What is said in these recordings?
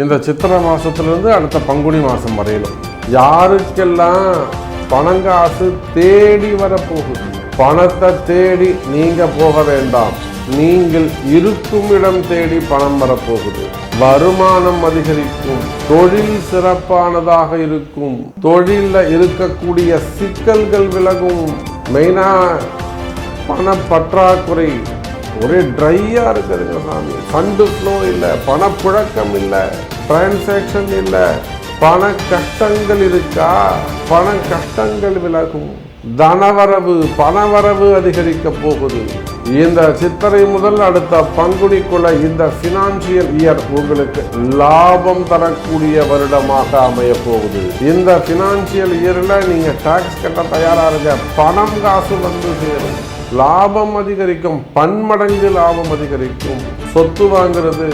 இந்த சித்திரை மாதத்துலேருந்து அடுத்த பங்குனி மாதம் வரையிலும் யாருக்கெல்லாம் பணங்காசு தேடி வரப்போகுது, பணத்தை தேடி நீங்கள் போக வேண்டாம், நீங்கள் இருக்கும் இடம் தேடி பணம் வரப்போகுது. வருமானம் அதிகரிக்கும், தொழில் சிறப்பானதாக இருக்கும், தொழிலில் இருக்கக்கூடிய சிக்கல்கள் விலகும். மெயினாக பணப்பற்றாக்குறை ஒரே ட்ரையாக இருக்குதுங்க சாமி. ஃபண்டு ஃப்ளோ இல்லை, பணப்புழக்கம் இல்லை, டிரான்சாக்ஷன் இல்லை, பண கஷ்டங்கள் இருக்கா, பண கஷ்டங்கள் விலகும். தனவரவு பணவரவு அதிகரிக்க போகுது. இந்த சித்திரை முதல் அடுத்த பங்குனிக்குள்ள இந்த ஃபினான்சியல் இயர் உங்களுக்கு லாபம் தரக்கூடிய வருடமாக அமைய போகுது. இந்த ஃபினான்சியல் இயர்ல நீங்க டாக்ஸ் கட்ட தயாரா இருக்க, பணம் காசு வந்து சேரும், லாபம் அதிகரிக்கும், பன்மடங்கு லாபம் அதிகரிக்கும். சொத்து வாங்குறது,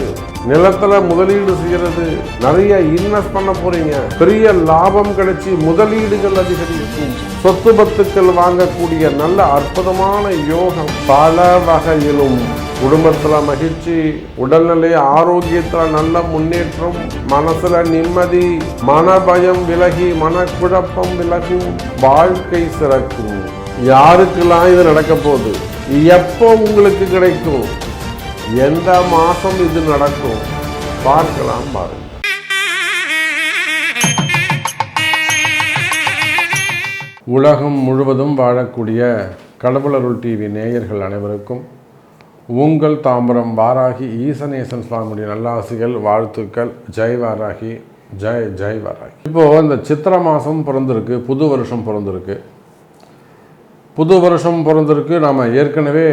நிலத்துல முதலீடு செய்யறது, நிறைய இன்வெஸ்ட் பண்ண போறீங்க, பெரிய லாபம் கிடைச்சி முதலீடுகள் அதிகரிக்கும். சொத்து பத்துக்கள் வாங்கக்கூடிய நல்ல அற்புதமான யோகம். பல வகையிலும் குடும்பத்துல மகிழ்ச்சி, உடல்நிலை ஆரோக்கியத்துல நல்ல முன்னேற்றம், மனசுல நிம்மதி, மனபயம் விலகி மனக்குழப்பம் விலகும், வாழ்க்கை சிறக்கும். யாருக்கெல்லாம் இது நடக்க போகுது, எப்போ உங்களுக்கு கிடைக்கும், எந்த மாசம் இது நடக்கும், பார்க்கலாம் பாருங்க. உலகம் முழுவதும் வாழக்கூடிய கடவுளருள் டிவி நேயர்கள் அனைவருக்கும் உங்கள் தாம்பரம் வாராகி ஈசனேசன் சுவாமியுடைய நல்லாசிகள், வாழ்த்துக்கள். ஜெய் வாராகி, ஜெய் ஜெய் வாராகி. இப்போது இந்த சித்திரை மாதம் பிறந்திருக்கு, புது வருஷம் பிறந்திருக்கு. புது வருஷம் பிறந்திருக்கு. நாம் ஏற்கனவே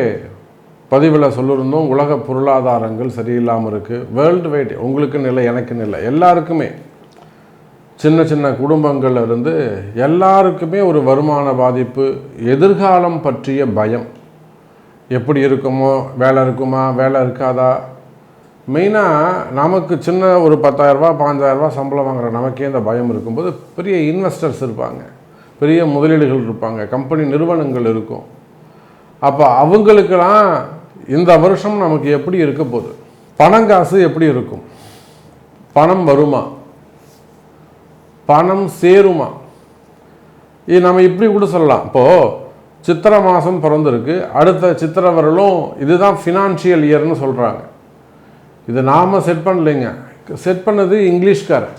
பதிவில் சொல்லியிருந்தோம், உலக பொருளாதாரங்கள் சரியில்லாமல் இருக்குது. வேர்ல்டு வைட், உங்களுக்குன்னு இல்லை, எனக்குன்னு இல்லை, எல்லாருக்குமே, சின்ன சின்ன குடும்பங்கள்ல இருந்து எல்லாருக்குமே ஒரு வருமான பாதிப்பு, எதிர்காலம் பற்றிய பயம். எப்படி இருக்குமோ, வேலை இருக்குமா, வேலை இருக்காதா. மெயினாக நமக்கு சின்ன ஒரு 10,000 5,000 சம்பளம் வாங்குற நமக்கே இந்த பயம் இருக்கும்போது, பெரிய இன்வெஸ்டர்ஸ் இருப்பாங்க, பெரிய முதலீடுகள் இருப்பாங்க, கம்பெனி நிறுவனங்கள் இருக்கும். அப்போ அவங்களுக்கெல்லாம் இந்த வருஷம் நமக்கு எப்படி இருக்க போகுது, பணங்காசு எப்படி இருக்கும், பணம் வருமா, பணம் சேருமா, இது நம்ம இப்படி கூட சொல்லலாம். இப்போது சித்திரை மாதம் பிறந்திருக்கு, அடுத்த சித்திரை வரலும் இதுதான் ஃபினான்ஷியல் இயர்னு சொல்கிறாங்க. இது நாம் செட் பண்ணலைங்க, செட் பண்ணது இங்கிலீஷ்காரன்.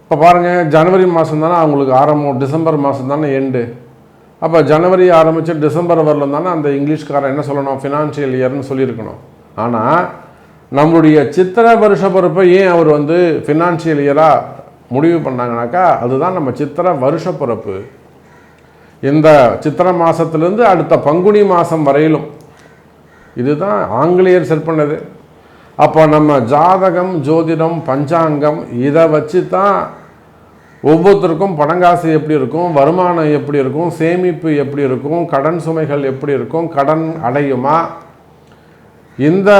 இப்போ பாருங்கள், ஜனவரி மாதம் தானே அவங்களுக்கு ஆரம்பம், டிசம்பர் மாதம் தானே எண்டு. அப்போ ஜனவரி ஆரம்பித்து டிசம்பர் வரலும் தானே அந்த இங்கிலீஷ்காரன் என்ன சொல்லணும், ஃபினான்ஷியல் இயர்னு சொல்லியிருக்கணும். ஆனால் நம்மளுடைய சித்திரை வருஷ பிறப்பை ஏன் அவர் ஃபினான்ஷியல் இயராக முடிவு பண்ணாங்கனாக்கா, அதுதான் நம்ம சித்திரை வருஷ பிறப்பு. இந்த சித்திரை மாதத்துலேருந்து அடுத்த பங்குனி மாதம் வரையிலும் இதுதான் ஆங்கிலேயர் செட் பண்ணது. அப்போ நம்ம ஜாதகம், ஜோதிடம், பஞ்சாங்கம் இதை வச்சு தான் ஒவ்வொருத்தருக்கும் பணங்காசு எப்படி இருக்கும், வருமானம் எப்படி இருக்கும், சேமிப்பு எப்படி இருக்கும், கடன் சுமைகள் எப்படி இருக்கும், கடன் அடையுமா, இந்த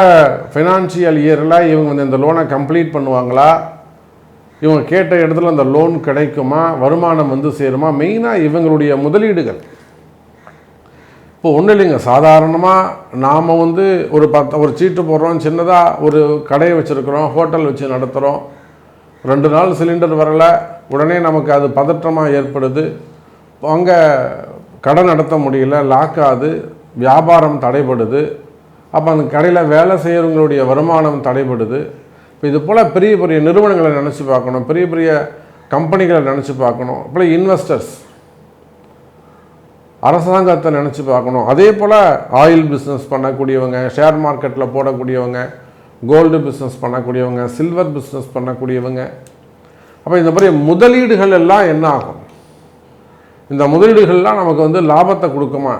ஃபினான்ஷியல் இயரில் இவங்க இந்த லோனை கம்ப்ளீட் பண்ணுவாங்களா, இவங்க கேட்ட இடத்துல அந்த லோன் கிடைக்குமா, வருமானம் சேருமா, மெயினாக இவங்களுடைய முதலீடுகள். இப்போ ஒன்றும் இல்லைங்க, சாதாரணமாக நாம் ஒரு சீட்டு போடுறோம், சின்னதாக ஒரு கடையை வச்சுருக்கிறோம், ஹோட்டல் வச்சு நடத்துகிறோம், 2 நாள் சிலிண்டர் வரலை, உடனே நமக்கு அது பதற்றமாக ஏற்படுது, அங்கே கடன் நடத்த முடியல, லாக் ஆகுது, வியாபாரம் தடைபடுது. அப்போ அந்த கடையில் வேலை செய்கிறவங்களுடைய வருமானம் தடைபடுது. இப்போ இது போல் பெரிய பெரிய நிறுவனங்களை நினச்சி பார்க்கணும், பெரிய பெரிய கம்பெனிகளை நினச்சி பார்க்கணும், இப்போ இன்வெஸ்டர்ஸ், அரசாங்கத்தை நினச்சி பார்க்கணும். அதே போல் ஆயில் பிஸ்னஸ் பண்ணக்கூடியவங்க, ஷேர் மார்க்கெட்டில் போடக்கூடியவங்க, கோல்டு பிஸ்னஸ் பண்ணக்கூடியவங்க, சில்வர் பிஸ்னஸ் பண்ணக்கூடியவங்க. அப்போ இந்த மாதிரி முதலீடுகள் எல்லாம் என்ன ஆகும், இந்த முதலீடுகள்லாம் நமக்கு லாபத்தை கொடுக்குமா.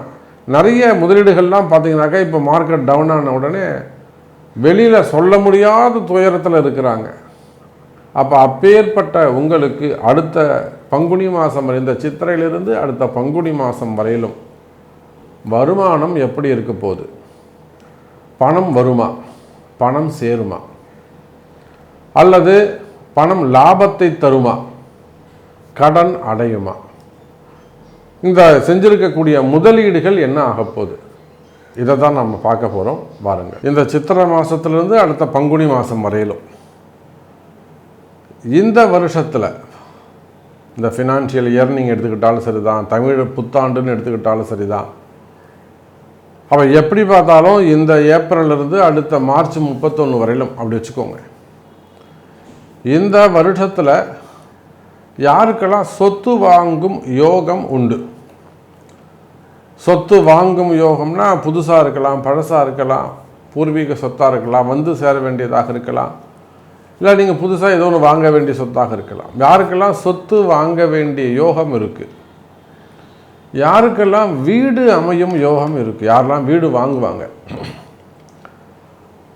நிறைய முதலீடுகள்லாம் பார்த்தீங்கன்னாக்கா இப்போ மார்க்கெட் டவுன் ஆன உடனே வெளியில் சொல்ல முடியாத துயரத்தில் இருக்கிறாங்க. அப்போ அப்பேற்பட்ட உங்களுக்கு அடுத்த பங்குனி மாதம், இந்த சித்திரையிலிருந்து அடுத்த பங்குனி மாதம் வரையிலும் வருமானம் எப்படி இருக்க போகுது, பணம் வருமா, பணம் சேருமா, அல்லது பணம் லாபத்தை தருமா, கடன் அடையுமா, இந்த செஞ்சிருக்கக்கூடிய முதலீடுகள் என்ன ஆகப்போகுது, இதை தான் நம்ம பார்க்க போகிறோம். பாருங்கள், இந்த சித்திரை மாதத்துலேருந்து அடுத்த பங்குனி மாதம் வரையிலும் இந்த வருஷத்தில் இந்த ஃபினான்ஷியல் இயர் நீங்கள் எடுத்துக்கிட்டாலும் சரி தான், தமிழ் புத்தாண்டுன்னு எடுத்துக்கிட்டாலும் சரி தான். அப்போ எப்படி பார்த்தாலும் இந்த ஏப்ரல்லிருந்து அடுத்த மார்ச் 31 வரையிலும் அப்படி வச்சுக்கோங்க. இந்த வருஷத்தில் யாருக்கெல்லாம் சொத்து வாங்கும் யோகம் உண்டு? சொத்து வாங்கும் யோகம்னா புதுசாக இருக்கலாம், பழசாக இருக்கலாம், பூர்வீக சொத்தாக இருக்கலாம், வந்து சேர வேண்டியதாக இருக்கலாம், இல்லை நீங்கள் புதுசாக ஏதோ ஒன்று வாங்க வேண்டிய சொத்தாக இருக்கலாம். யாருக்கெல்லாம் சொத்து வாங்க வேண்டிய யோகம் இருக்குது? யாருக்கெல்லாம் வீடு அமையும் யோகம் இருக்குது? யாரெல்லாம் வீடு வாங்குவாங்க?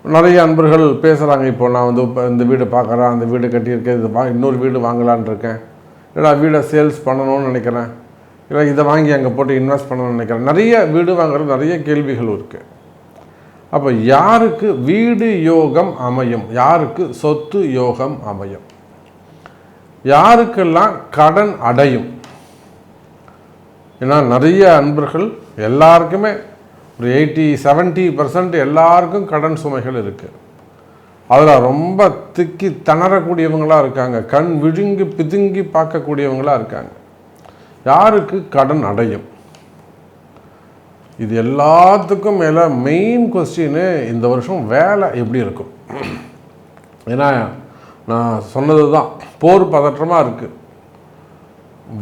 நிறைய அன்பர்கள் பேசுகிறாங்க. இப்போ நான் வந்து இப்போ இந்த வீடு பார்க்குறேன், அந்த வீடு கட்டியிருக்கேன், இது இன்னொரு வீடு வாங்கலான் இருக்கேன், இல்லை வீடை சேல்ஸ் பண்ணணும்னு நினைக்கிறேன், இல்லை இதை வாங்கி அங்கே போட்டு இன்வெஸ்ட் பண்ணணும்னு நினைக்கிறேன். நிறைய வீடு வாங்குறது நிறைய கேள்விகள் இருக்குது. அப்போ யாருக்கு வீடு யோகம் அமையும்? யாருக்கு சொத்து யோகம் அமையும்? யாருக்கெல்லாம் கடன் அடையும்? ஏன்னா நிறைய அன்பர்கள் எல்லாருக்குமே ஒரு 80-70% எல்லாருக்கும் கடன் சுமைகள் இருக்குது. அதில் ரொம்ப திக்கி திணறக்கூடியவங்களாக இருக்காங்க, கண் விழுங்கி பிதுங்கி பார்க்கக்கூடியவங்களாக இருக்காங்க. யாருக்கு கடன் அடையும்? இது எல்லாத்துக்கும் மேலே மெயின் கொஸ்டின்னு இந்த வருஷம் வேலை எப்படி இருக்கும்? ஏன்னா நான் சொன்னது தான், போர் பதற்றமாக இருக்குது.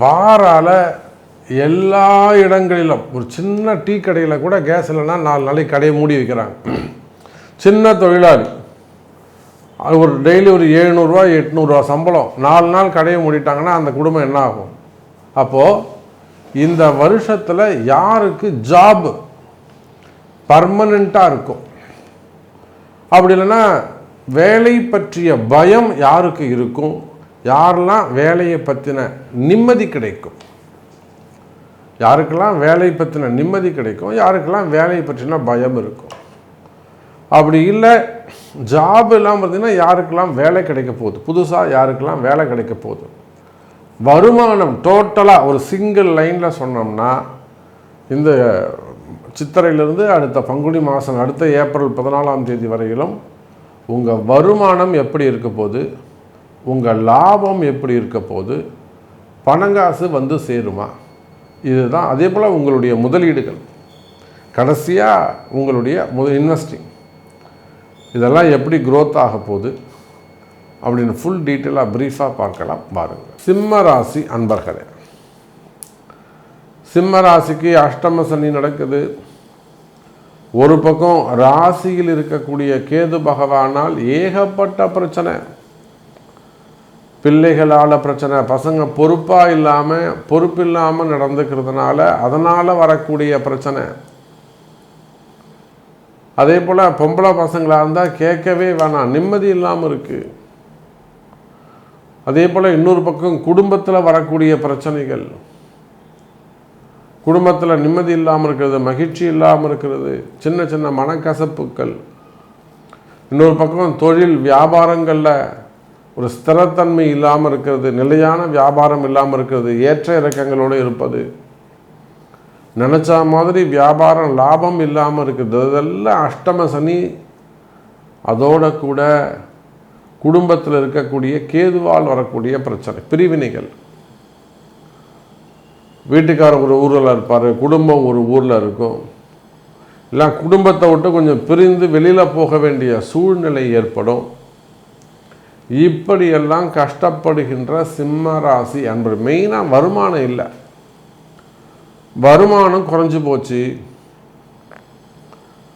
வாரால் எல்லா இடங்களிலும் ஒரு சின்ன டீ கடையில் கூட கேஸ் இல்லைன்னா 4 நாளைக்கு கடையை மூடி வைக்கிறாங்க. சின்ன தொழிலாளி அது ஒரு டெய்லி ஒரு 700-800 சம்பளம், 4 நாள் கடையை மூடிட்டாங்கன்னா அந்த குடும்பம் என்ன ஆகும்? அப்போது இந்த வருஷத்தில் யாருக்கு ஜாப் பர்மனெண்ட்டாக இருக்கும்? அப்படி இல்லைன்னா வேலை பற்றிய பயம் யாருக்கு இருக்கும்? யாரெல்லாம் வேலையை பற்றின நிம்மதி கிடைக்கும்? யாருக்கெல்லாம் வேலை பற்றின நிம்மதி கிடைக்கும்? யாருக்கெல்லாம் வேலையை பற்றின பயம் இருக்கும்? அப்படி இல்லை ஜாப் எல்லாம் பார்த்தீங்கன்னா யாருக்கெல்லாம் வேலை கிடைக்க போகுது? புதுசாக யாருக்கெல்லாம் வேலை கிடைக்க போகுது? வருமானம் டோட்டலாக ஒரு சிங்கிள் லைனில் சொன்னோம்னா இந்த சித்திரையிலிருந்து அடுத்த பங்குனி மாதம், அடுத்த ஏப்ரல் 14ஆம் தேதி வரையிலும் உங்கள் வருமானம் எப்படி இருக்க போகுது? உங்கள் லாபம் எப்படி இருக்க போகுது? பணங்காசு வந்து சேருமா? இதுதான். அதே போல் உங்களுடைய முதலீடுகள், கடைசியாக உங்களுடைய இன்வெஸ்டிங், இதெல்லாம் எப்படி க்ரோத் ஆக போகுது அப்படின்னு ஃபுல் டீட்டெயிலாக ப்ரீஃபாக பார்க்கலாம் பாருங்கள். சிம்ம ராசி அன்பர்களே, சிம்ம ராசிக்கு அஷ்டம சனி நடக்குது. ஒரு பக்கம் ராசியில் இருக்கக்கூடிய கேது பகவானால் ஏகப்பட்ட பிரச்சனை, பிள்ளைகளால் பிரச்சனை, பசங்க பொறுப்பு இல்லாமல் நடந்துக்கிறதுனால அதனால் வரக்கூடிய பிரச்சனை. அதே போல் பொம்பளை பசங்களாக இருந்தால் கேட்கவே வேணாம், நிம்மதி இல்லாமல் இருக்குது. அதே போல் இன்னொரு பக்கம் குடும்பத்தில் வரக்கூடிய பிரச்சனைகள், குடும்பத்தில் நிம்மதி இல்லாமல் இருக்கிறது, மகிழ்ச்சி இல்லாமல் இருக்கிறது, சின்ன சின்ன மனக்கசப்புக்கள். இன்னொரு பக்கம் தொழில் வியாபாரங்களில் ஒரு ஸ்திரத்தன்மை இல்லாமல் இருக்கிறது, நிலையான வியாபாரம் இல்லாமல் இருக்கிறது, ஏற்ற இறக்கங்களோடு இருப்பது, நினச்ச மாதிரி வியாபாரம் லாபம் இல்லாமல் இருக்குது. இதெல்லாம் அஷ்டம சனி. அதோட கூட குடும்பத்தில் இருக்கக்கூடிய கேதுவால் வரக்கூடிய பிரச்சனை, பிரிவினைகள். வீட்டுக்காரர் ஒரு ஊரில் இருப்பார், குடும்பம் ஒரு ஊரில் இருக்கும், இல்லை குடும்பத்தை விட்டு கொஞ்சம் பிரிந்து வெளியில் போக வேண்டிய சூழ்நிலை ஏற்படும். இப்படியெல்லாம் கஷ்டப்படுகின்ற சிம்ம ராசி அன்பர். மெயினாக வருமானம் இல்லை, வருமானம் குறைஞ்சி போச்சு.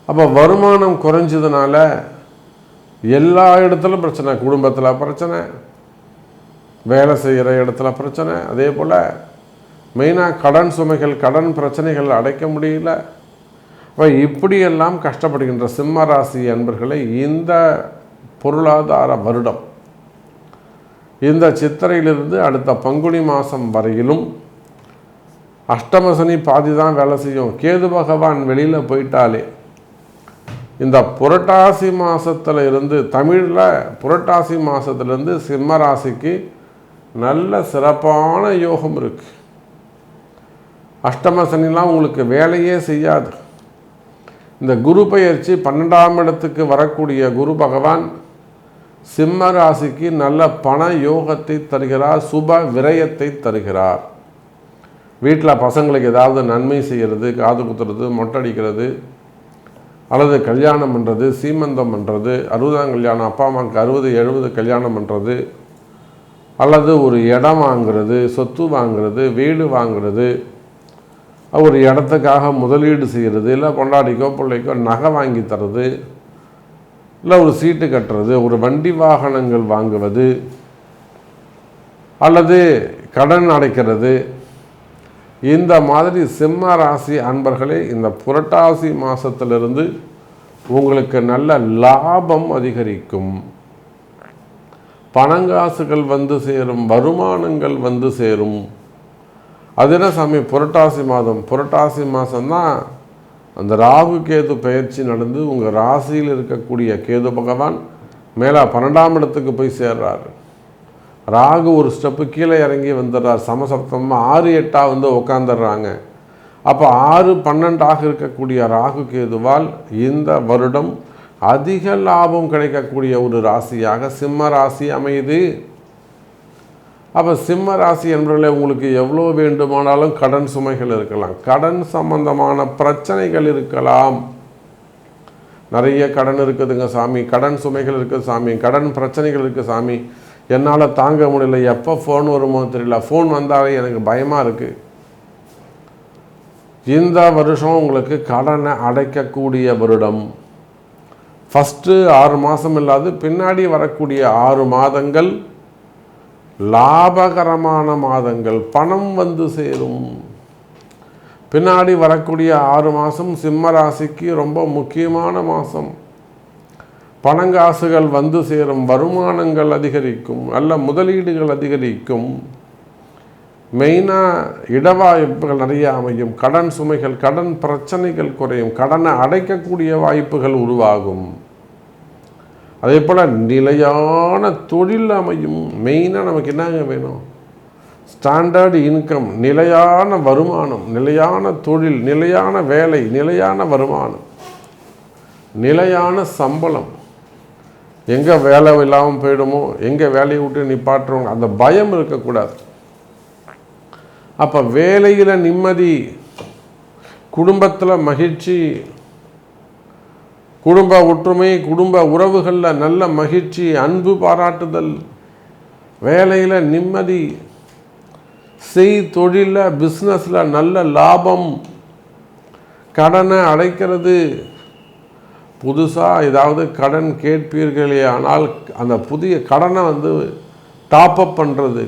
அப்போ வருமானம் குறைஞ்சதுனால எல்லா இடத்துலையும் பிரச்சனை, குடும்பத்தில் பிரச்சனை, வேலை செய்கிற இடத்துல பிரச்சனை. அதே போல் மெயினாக கடன் சுமைகள், கடன் பிரச்சனைகள் அடைக்க முடியல. அப்போ இப்படியெல்லாம் கஷ்டப்படுகின்ற சிம்ம ராசி அன்பர்களை இந்த பொருளாதார வருடம், இந்த சித்திரையிலிருந்து அடுத்த பங்குனி மாதம் வரையிலும் அஷ்டம சனி பாதி தான் வேலை செய்யும். கேது பகவான் வெளியில் போயிட்டாலே இந்த புரட்டாசி மாதத்தில் இருந்து, தமிழில் புரட்டாசி மாதத்துலேருந்து சிம்ம ராசிக்கு நல்ல சிறப்பான யோகம் இருக்குது. அஷ்டம சனிலாம் உங்களுக்கு வேலையே செய்யாது. இந்த குரு பயிற்சி 12ஆம் இடத்துக்கு வரக்கூடிய குரு பகவான் சிம்ம ராசிக்கு நல்ல பண யோகத்தை தருகிறார், சுப விரயத்தை தருகிறார். வீட்டில் பசங்களுக்கு ஏதாவது நன்மை செய்கிறது, காது குத்துறது, மொட்டடிக்கிறது, அல்லது கல்யாணம் பண்ணுறது, சீமந்தம் பண்ணுறது, 60ஆம் கல்யாணம், அப்பா அம்மாவுக்கு 60 70 கல்யாணம் பண்ணுறது, அல்லது ஒரு இடம் வாங்கிறது, சொத்து வாங்கிறது, வீடு வாங்கிறது, ஒரு இடத்துக்காக முதலீடு செய்கிறது, இல்லை பொண்டாடிக்கோ பிள்ளைக்கோ நகை வாங்கி தர்றது, இல்லை ஒரு சீட்டு கட்டுறது, ஒரு வண்டி வாகனங்கள் வாங்குவது, அல்லது கடன் அடைக்கிறது. இந்த மாதிரி சிம்ம ராசி அன்பர்களே, இந்த புரட்டாசி மாதத்திலிருந்து உங்களுக்கு நல்ல லாபம் அதிகரிக்கும், பணங்காசுகள் வந்து சேரும், வருமானங்கள் வந்து சேரும். அது என்ன சாமி புரட்டாசி மாதம்? புரட்டாசி மாதம்தான் அந்த ராகு கேது பெயர்ச்சி நடந்து உங்கள் ராசியில் இருக்கக்கூடிய கேது பகவான் மேலே 12ஆம் இடத்துக்கு போய் சேர்றாரு. ராகு ஒரு ஸ்டெப்பு கீழே இறங்கி வந்துடுறார், சமசப்தமாக 6 8 வந்து உட்காந்துடுறாங்க. அப்போ 6 12 இருக்கக்கூடிய ராகு கேதுவால் இந்த வருடம் அதிக லாபம் கிடைக்கக்கூடிய ஒரு ராசியாக சிம்ம ராசி அமையுது. அப்போ சிம்ம ராசி என்பவர்களே, உங்களுக்கு எவ்வளோ வேண்டுமானாலும் கடன் சுமைகள் இருக்கலாம், கடன் சம்பந்தமான பிரச்சனைகள் இருக்கலாம். நிறைய கடன் இருக்குதுங்க சாமி, கடன் சுமைகள் இருக்குது சாமி, கடன் பிரச்சனைகள் இருக்குது சாமி, என்னால் தாங்க முடியல, எப்போ ஃபோன் வருமோ தெரியல, ஃபோன் வந்தாலே எனக்கு பயமாக இருக்குது. இந்த வருஷம் உங்களுக்கு கடனை அடைக்கக்கூடிய வருடம். ஃபஸ்ட்டு 6 மாதம் இல்லாது பின்னாடி வரக்கூடிய 6 மாதங்கள் லாபகரமான மாதங்கள், பணம் வந்து சேரும். பின்னாடி வரக்கூடிய 6 மாதம் சிம்ம ராசிக்கு ரொம்ப முக்கியமான மாதம். பணங்காசுகள் வந்து சேரும், வருமானங்கள் அதிகரிக்கும், நல்ல முதலீடுகள் அதிகரிக்கும், மெயினாக இடவாய்ப்புகள் நிறைய அமையும், கடன் சுமைகள் கடன் பிரச்சனைகள் குறையும், கடனை அடைக்கக்கூடிய வாய்ப்புகள் உருவாகும். அதே போல் நிலையான தொழில் அமையும். மெயினாக நமக்கு என்னங்க வேணும்? ஸ்டாண்டர்டு இன்கம், நிலையான வருமானம், நிலையான தொழில், நிலையான வேலை, நிலையான வருமானம், நிலையான சம்பளம். எங்கே வேலை இல்லாமல் போயிடுமோ, எங்கே வேலையை விட்டு நிப்பாட்டுறோங்க, அந்த பயம் இருக்கக்கூடாது. அப்போ வேலையில் நிம்மதி, குடும்பத்தில் மகிழ்ச்சி, குடும்ப ஒற்றுமை, குடும்ப உறவுகளில் நல்ல மகிழ்ச்சி, அன்பு பாராட்டுதல், வேலையில் நிம்மதி, தொழிலில் பிஸ்னஸில் நல்ல லாபம், கடனை அடைக்கிறது. புதுசாக ஏதாவது கடன் கேட்பீர்களே ஆனால் அந்த புதிய கடனை வந்து டாப்அப் பண்ணுறது,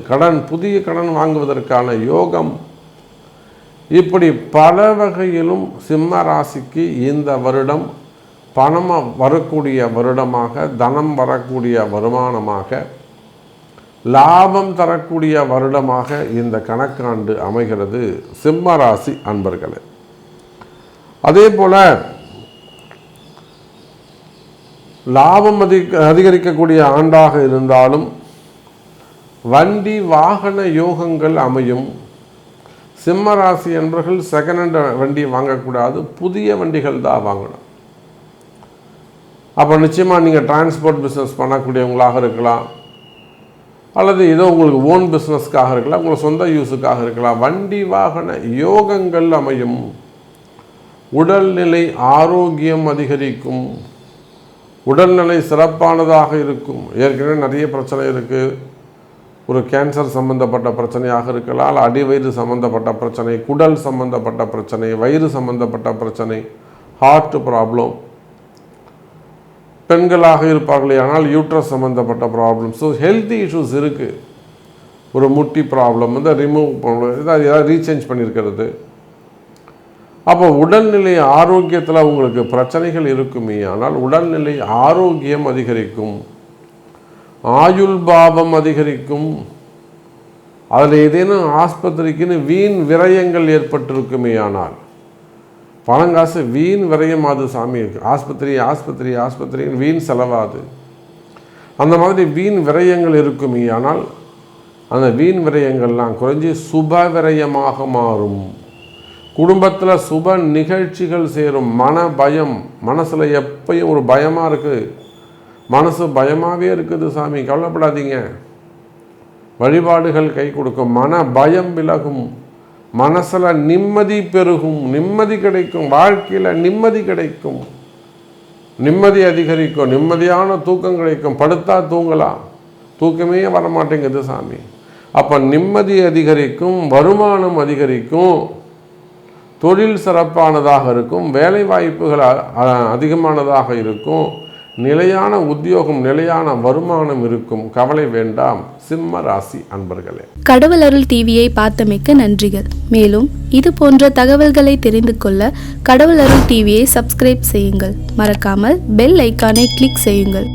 புதிய கடன் வாங்குவதற்கான யோகம், இப்படி பல வகையிலும் சிம்ம ராசிக்கு இந்த வருடம் பணம் வரக்கூடிய வருடமாக, தனம் வரக்கூடிய வருமானமாக, லாபம் தரக்கூடிய வருடமாக இந்த கணக்காண்டு அமைகிறது சிம்ம ராசி அன்பர்களே. அதே போல் லாபம் அதிகரிக்கக்கூடிய ஆண்டாக இருந்தாலும் வண்டி வாகன யோகங்கள் அமையும். சிம்ம ராசி என்பவர்கள் செகண்ட் ஹேண்ட் வண்டி வாங்கக்கூடாது, புதிய வண்டிகள் தான் வாங்கணும். அப்போ நிச்சயமாக நீங்கள் டிரான்ஸ்போர்ட் பிஸ்னஸ் பண்ணக்கூடியவங்களாக இருக்கலாம், அல்லது ஏதோ உங்களுக்கு ஓன் பிஸ்னஸ்க்காக இருக்கலாம், உங்களுக்கு சொந்த யூஸுக்காக இருக்கலாம். வண்டி வாகன யோகங்கள் அமையும். உடல்நிலை ஆரோக்கியம் அதிகரிக்கும், உடல்நிலை சிறப்பானதாக இருக்கும். ஏற்கனவே நிறைய பிரச்சனை இருக்குது. ஒரு கேன்சர் சம்பந்தப்பட்ட பிரச்சனையாக இருக்கலாம், அடிவயிறு சம்பந்தப்பட்ட பிரச்சனை, குடல் சம்பந்தப்பட்ட பிரச்சனை, வயிறு சம்பந்தப்பட்ட பிரச்சனை, ஹார்ட் ப்ராப்ளம். பெண்களாக இருப்பார்களே ஆனால் யூட்ரஸ் சம்மந்தப்பட்ட ப்ராப்ளம். ஸோ ஹெல்த்தி இஷ்யூஸ் இருக்குது. ஒரு முட்டி ப்ராப்ளம் வந்து ரிமூவ் ஏதாவது ரீசேஞ்ச் பண்ணியிருக்கிறது. அப்போ உடல்நிலை ஆரோக்கியத்தில் உங்களுக்கு பிரச்சனைகள் இருக்குமே ஆனால் உடல்நிலை ஆரோக்கியம் அதிகரிக்கும், ஆயுள் பாவம் அதிகரிக்கும். அதில் ஏதேனும் ஆஸ்பத்திரிக்குன்னு வீண் விரயங்கள் ஏற்பட்டிருக்குமே ஆனால், பணங்காசு வீண் விரயமாது சாமி, ஆஸ்பத்திரின்னு வீண் செலவாது. அந்த மாதிரி வீண் விரயங்கள் இருக்குமே ஆனால் அந்த வீண் விரயங்கள்லாம் குறைஞ்சி சுப விரயமாக மாறும். குடும்பத்தில் சுப நிகழ்ச்சிகள் சேரும். மன பயம், மனசில் எப்பயும் ஒரு பயமாக இருக்குது, மனசு பயமாகவே இருக்குது சாமி, கவலைப்படாதீங்க. வழிபாடுகள் கை கொடுக்கும், மன பயம் விலகும், மனசில் நிம்மதி பெருகும், நிம்மதி கிடைக்கும், வாழ்க்கையில் நிம்மதி கிடைக்கும், நிம்மதி அதிகரிக்கும், நிம்மதியான தூக்கம் கிடைக்கும். படுத்தா தூங்கலாம், தூக்கமே வரமாட்டேங்குது சாமி. அப்போ நிம்மதி அதிகரிக்கும், வருமானம் அதிகரிக்கும், தொழில் சிறப்பானதாக இருக்கும், வேலை வாய்ப்புகள் அதிகமானதாக இருக்கும், நிலையான உத்தியோகம், நிலையான வருமானம் இருக்கும். கவலை வேண்டாம் சிம்ம ராசி அன்பர்களே. கடவுள் அருள் டிவியை பார்த்தமைக்க நன்றிகள். மேலும் இது போன்ற தகவல்களை தெரிந்து கொள்ள கடவுள் அருள் டிவியை சப்ஸ்கிரைப் செய்யுங்கள். மறக்காமல் பெல் ஐக்கானை கிளிக் செய்யுங்கள்.